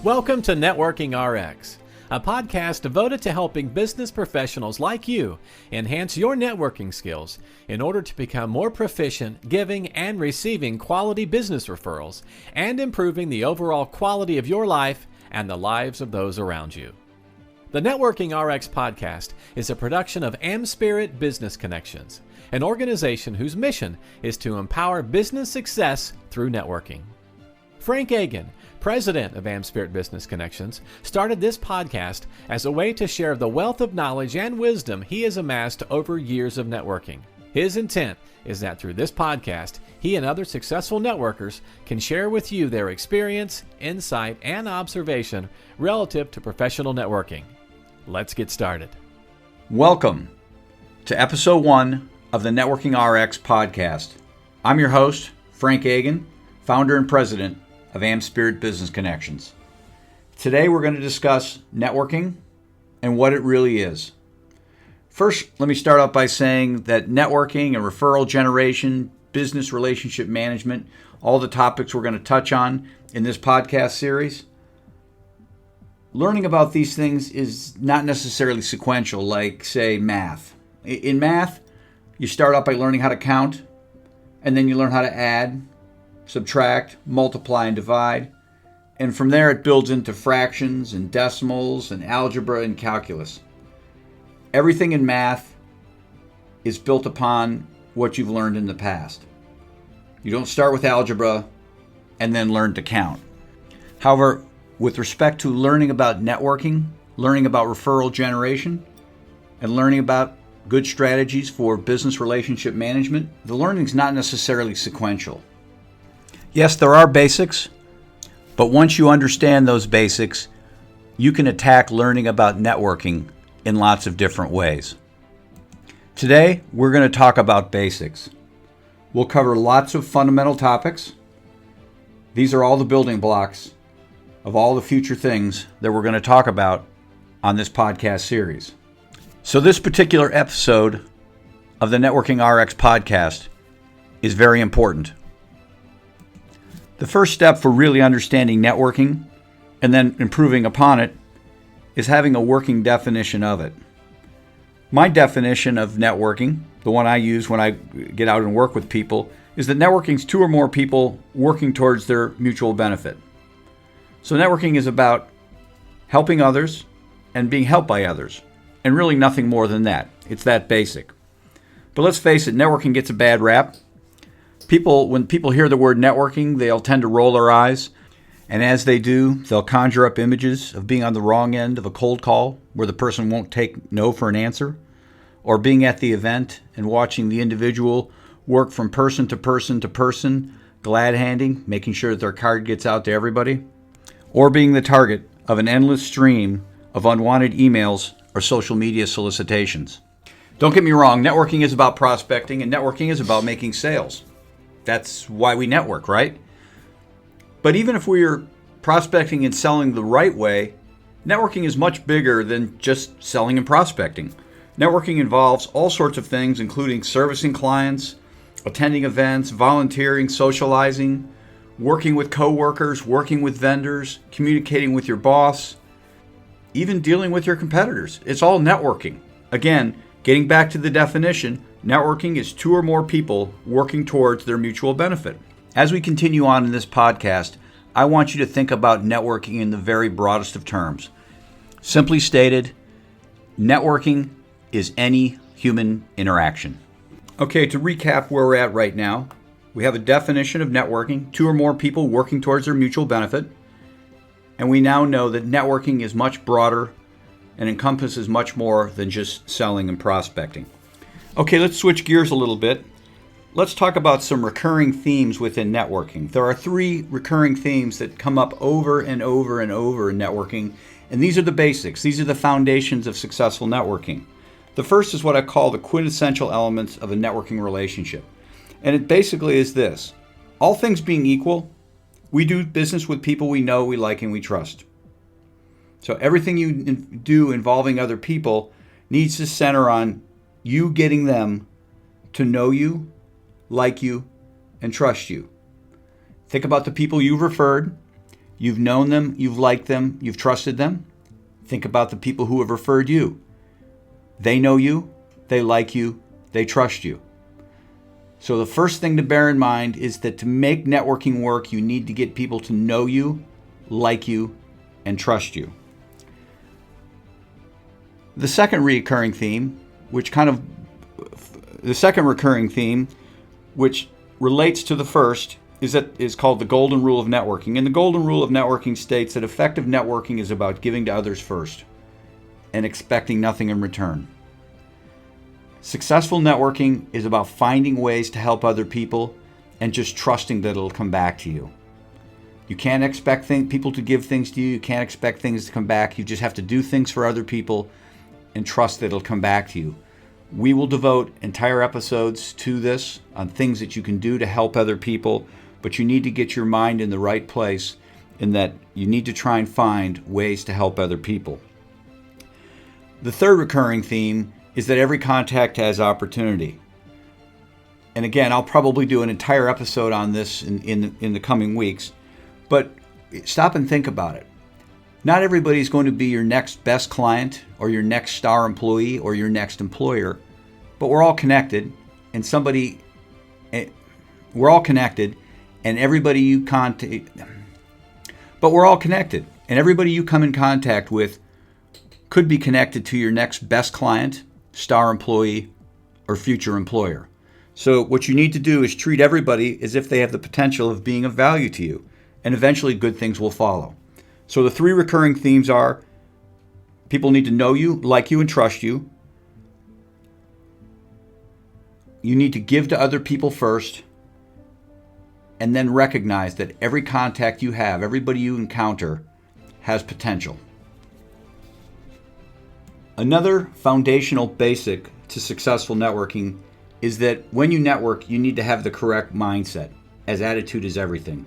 Welcome to Networking RX, a podcast devoted to helping business professionals like you enhance your networking skills in order to become more proficient giving and receiving quality business referrals and improving the overall quality of your life and the lives of those around you. The Networking RX podcast is a production of AmSpirit Business Connections, an organization whose mission is to empower business success through networking. Frank Agin, president of AmSpirit Business Connections, started this podcast as a way to share the wealth of knowledge and wisdom he has amassed over years of networking. His intent is that through this podcast, he and other successful networkers can share with you their experience, insight, and observation relative to professional networking. Let's get started. Welcome to episode 1 of the Networking RX podcast. I'm your host, Frank Agin, founder and president of AmSpirit Business Connections. Today we're going to discuss networking and what it really is. First, let me start out by saying that networking and referral generation, business relationship management, all the topics we're going to touch on in this podcast series, learning about these things is not necessarily sequential, like, say, math. In math, you start out by learning how to count, and then you learn how to add, subtract, multiply, and divide. And from there, it builds into fractions and decimals and algebra and calculus. Everything in math is built upon what you've learned in the past. You don't start with algebra and then learn to count. However, with respect to learning about networking, learning about referral generation, and learning about good strategies for business relationship management, the learning is not necessarily sequential. Yes, there are basics, but once you understand those basics, you can attack learning about networking in lots of different ways. Today, we're going to talk about basics. We'll cover lots of fundamental topics. These are all the building blocks of all the future things that we're going to talk about on this podcast series. So this particular episode of the Networking RX podcast is very important. The first step for really understanding networking and then improving upon it is having a working definition of it. My definition of networking, the one I use when I get out and work with people, is that networking is 2 or more people working towards their mutual benefit. So networking is about helping others and being helped by others, and really nothing more than that. It's that basic. But let's face it, networking gets a bad rap. When people hear the word networking, they'll tend to roll their eyes. And as they do, they'll conjure up images of being on the wrong end of a cold call where the person won't take no for an answer, or being at the event and watching the individual work from person to person to person, glad-handing, making sure that their card gets out to everybody, or being the target of an endless stream of unwanted emails or social media solicitations. Don't get me wrong, networking is about prospecting and networking is about making sales. That's why we network, right? But even if we're prospecting and selling the right way, networking is much bigger than just selling and prospecting. Networking involves all sorts of things, including servicing clients, attending events, volunteering, socializing, working with coworkers, working with vendors, communicating with your boss, even dealing with your competitors. It's all networking. Again, getting back to the definition, networking is 2 or more people working towards their mutual benefit. As we continue on in this podcast, I want you to think about networking in the very broadest of terms. Simply stated, networking is any human interaction. Okay, to recap where we're at right now, we have a definition of networking, 2 or more people working towards their mutual benefit. And we now know that networking is much broader and encompasses much more than just selling and prospecting. Okay, let's switch gears a little bit. Let's talk about some recurring themes within networking. There are 3 recurring themes that come up over and over and over in networking, and these are the basics. These are the foundations of successful networking. The first is what I call the quintessential elements of a networking relationship. And it basically is this. All things being equal, we do business with people we know, we like, and we trust. So everything you do involving other people needs to center on you getting them to know you, like you, and trust you. Think about the people you've referred. You've known them, you've liked them, you've trusted them. Think about the people who have referred you. They know you, they like you, they trust you. So the first thing to bear in mind is that to make networking work, you need to get people to know you, like you, and trust you. The second recurring theme, which relates to the first, is called the golden rule of networking. And the golden rule of networking states that effective networking is about giving to others first and expecting nothing in return. Successful networking is about finding ways to help other people and just trusting that it'll come back to you. You can't expect people to give things to you. You can't expect things to come back. You just have to do things for other people and trust that it'll come back to you. We will devote entire episodes to this on things that you can do to help other people, but you need to get your mind in the right place in that you need to try and find ways to help other people. The third recurring theme is that every contact has opportunity. And again, I'll probably do an entire episode on this in the coming weeks, but stop and think about it. Not everybody is going to be your next best client or your next star employee or your next employer, but we're all connected, and everybody you come in contact with could be connected to your next best client, star employee, or future employer. So what you need to do is treat everybody as if they have the potential of being of value to you, and eventually good things will follow. So the three recurring themes are: people need to know you, like you, and trust you. You need to give to other people first, and then recognize that every contact you have, everybody you encounter, has potential. Another foundational basic to successful networking is that when you network, you need to have the correct mindset, as attitude is everything.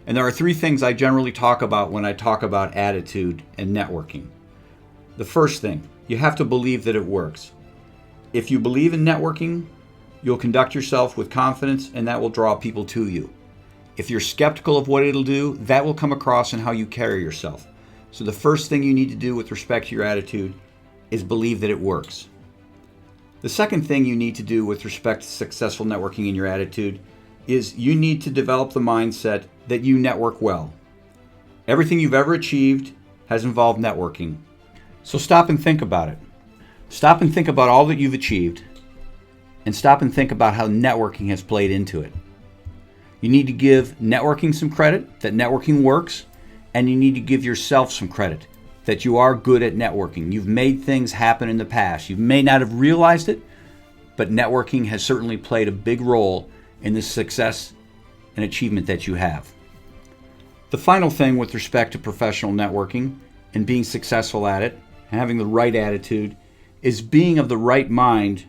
And there are three things I generally talk about when I talk about attitude and networking. The first thing, you have to believe that it works. If you believe in networking, you'll conduct yourself with confidence, and that will draw people to you. If you're skeptical of what it'll do, that will come across in how you carry yourself. So the first thing you need to do with respect to your attitude is believe that it works. The second thing you need to do with respect to successful networking in your attitude is you need to develop the mindset that you network well. Everything you've ever achieved has involved networking. So stop and think about it. Stop and think about all that you've achieved, and stop and think about how networking has played into it. You need to give networking some credit, that networking works, and you need to give yourself some credit, that you are good at networking. You've made things happen in the past. You may not have realized it, but networking has certainly played a big role in the success and achievement that you have. The final thing with respect to professional networking and being successful at it, and having the right attitude, is being of the right mind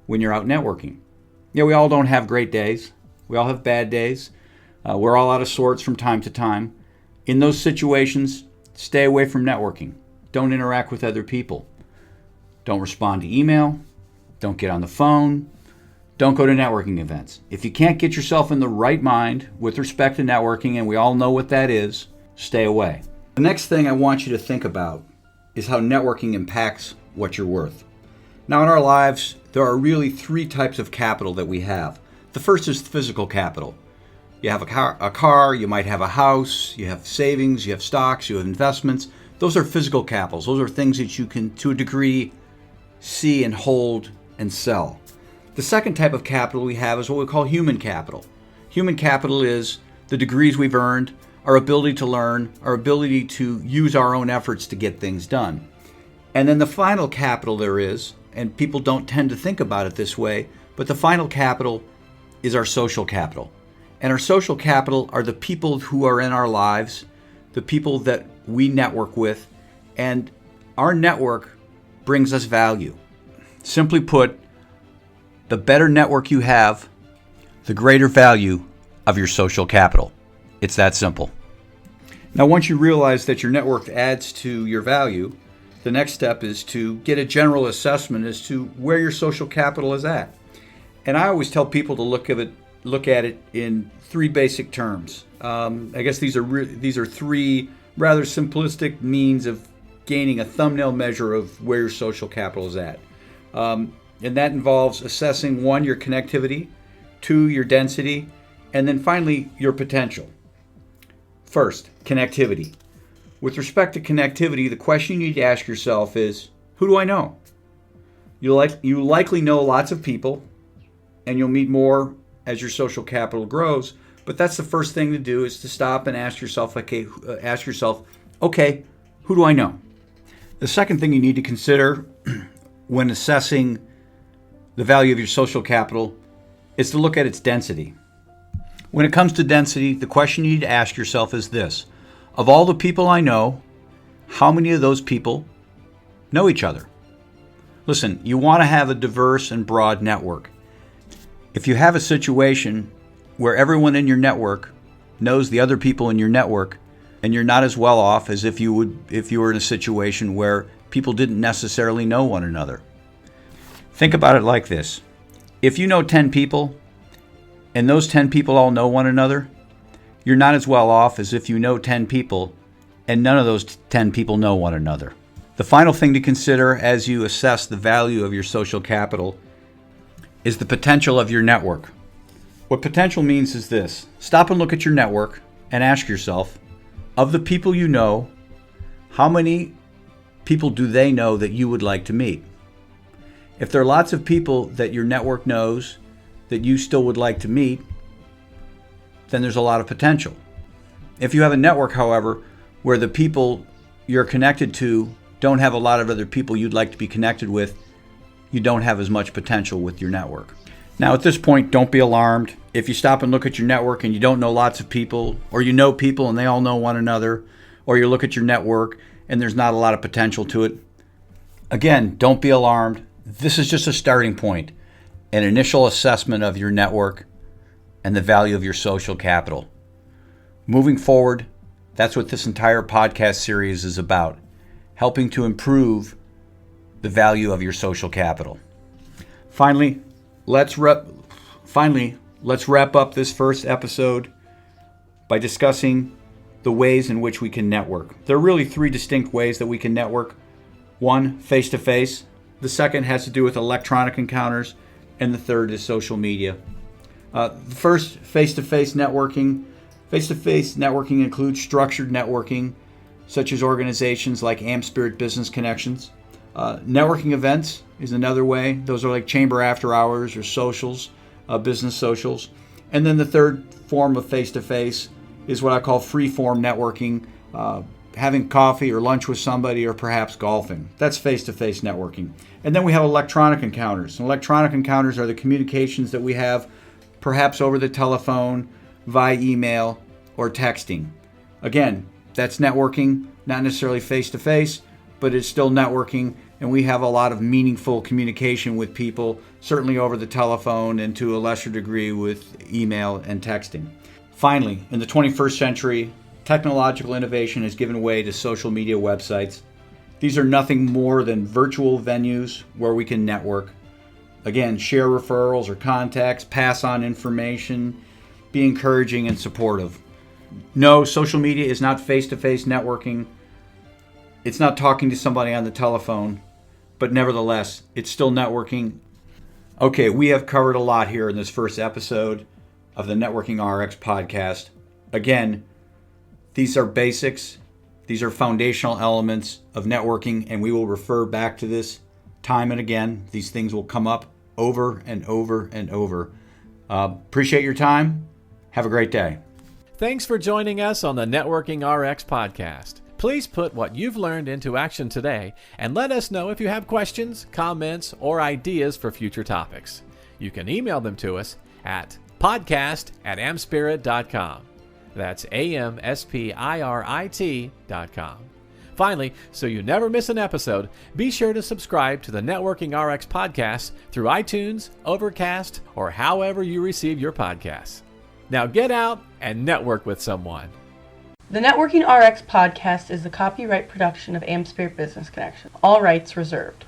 when you're out networking. Yeah, we all don't have great days. We all have bad days. We're all out of sorts from time to time. In those situations, stay away from networking. Don't interact with other people. Don't respond to email. Don't get on the phone. Don't go to networking events. If you can't get yourself in the right mind with respect to networking, and we all know what that is, stay away. The next thing I want you to think about is how networking impacts what you're worth. Now, in our lives, there are really three types of capital that we have. The first is physical capital. You have a car, you might have a house, you have savings, you have stocks, you have investments. Those are physical capitals. Those are things that you can, to a degree, see and hold and sell. The second type of capital we have is what we call human capital. Human capital is the degrees we've earned, our ability to learn, our ability to use our own efforts to get things done. And then the final capital there is, and people don't tend to think about it this way, but the final capital is our social capital. And our social capital are the people who are in our lives, the people that we network with, and our network brings us value. Simply put, the better network you have, the greater value of your social capital. It's that simple. Now, once you realize that your network adds to your value, the next step is to get a general assessment as to where your social capital is at. And I always tell people to look at it in three basic terms. I guess these are three rather simplistic means of gaining a thumbnail measure of where your social capital is at. And that involves assessing, 1, your connectivity, 2, your density, and then finally, your potential. First, connectivity. With respect to connectivity, the question you need to ask yourself is, who do I know? You likely know lots of people, and you'll meet more as your social capital grows. But that's the first thing to do, is to stop and ask yourself, okay, who do I know? The second thing you need to consider when assessing the value of your social capital is to look at its density. When it comes to density, the question you need to ask yourself is this: of all the people I know, how many of those people know each other? Listen, you want to have a diverse and broad network. If you have a situation where everyone in your network knows the other people in your network, and you're not as well off as if you were in a situation where people didn't necessarily know one another. Think about it like this. If you know 10 people, and those 10 people all know one another, you're not as well off as if you know 10 people, and none of those 10 people know one another. The final thing to consider as you assess the value of your social capital is the potential of your network. What potential means is this: stop and look at your network and ask yourself, of the people you know, how many people do they know that you would like to meet? If there are lots of people that your network knows that you still would like to meet, then there's a lot of potential. If you have a network, however, where the people you're connected to don't have a lot of other people you'd like to be connected with, you don't have as much potential with your network. Now, at this point, don't be alarmed. If you stop and look at your network and you don't know lots of people, or you know people and they all know one another, or you look at your network and there's not a lot of potential to it, again, don't be alarmed. This is just a starting point, an initial assessment of your network and the value of your social capital. Moving forward, that's what this entire podcast series is about, helping to improve the value of your social capital. Finally, let's wrap up this first episode by discussing the ways in which we can network. There are really 3 distinct ways that we can network. 1, face-to-face. The second has to do with electronic encounters. And the third is social media. The first, face-to-face networking. Face-to-face networking includes structured networking, such as organizations like AmSpirit Business Connections. Networking events is another way. Those are like chamber after hours or socials, business socials. And then the third form of face-to-face is what I call free-form networking, having coffee or lunch with somebody or perhaps golfing. That's face-to-face networking. And then we have electronic encounters. And electronic encounters are the communications that we have perhaps over the telephone, via email, or texting. Again, that's networking, not necessarily face-to-face, but it's still networking, and we have a lot of meaningful communication with people, certainly over the telephone and to a lesser degree with email and texting. Finally, in the 21st century, technological innovation has given way to social media websites. These are nothing more than virtual venues where we can network. Again, share referrals or contacts, pass on information, be encouraging and supportive. No, social media is not face-to-face networking. It's not talking to somebody on the telephone, but nevertheless, it's still networking. Okay, we have covered a lot here in this first episode of the Networking RX podcast. Again, these are basics. These are foundational elements of networking, and we will refer back to this time and again. These things will come up over and over and over. Appreciate your time. Have a great day. Thanks for joining us on the Networking RX podcast. Please put what you've learned into action today and let us know if you have questions, comments, or ideas for future topics. You can email them to us at podcast@amspirit.com. That's AmSpirit.com. Finally, so you never miss an episode, be sure to subscribe to the Networking RX podcast through iTunes, Overcast, or however you receive your podcasts. Now get out and network with someone. The Networking RX podcast is the copyright production of AmSpirit Business Connections. All rights reserved.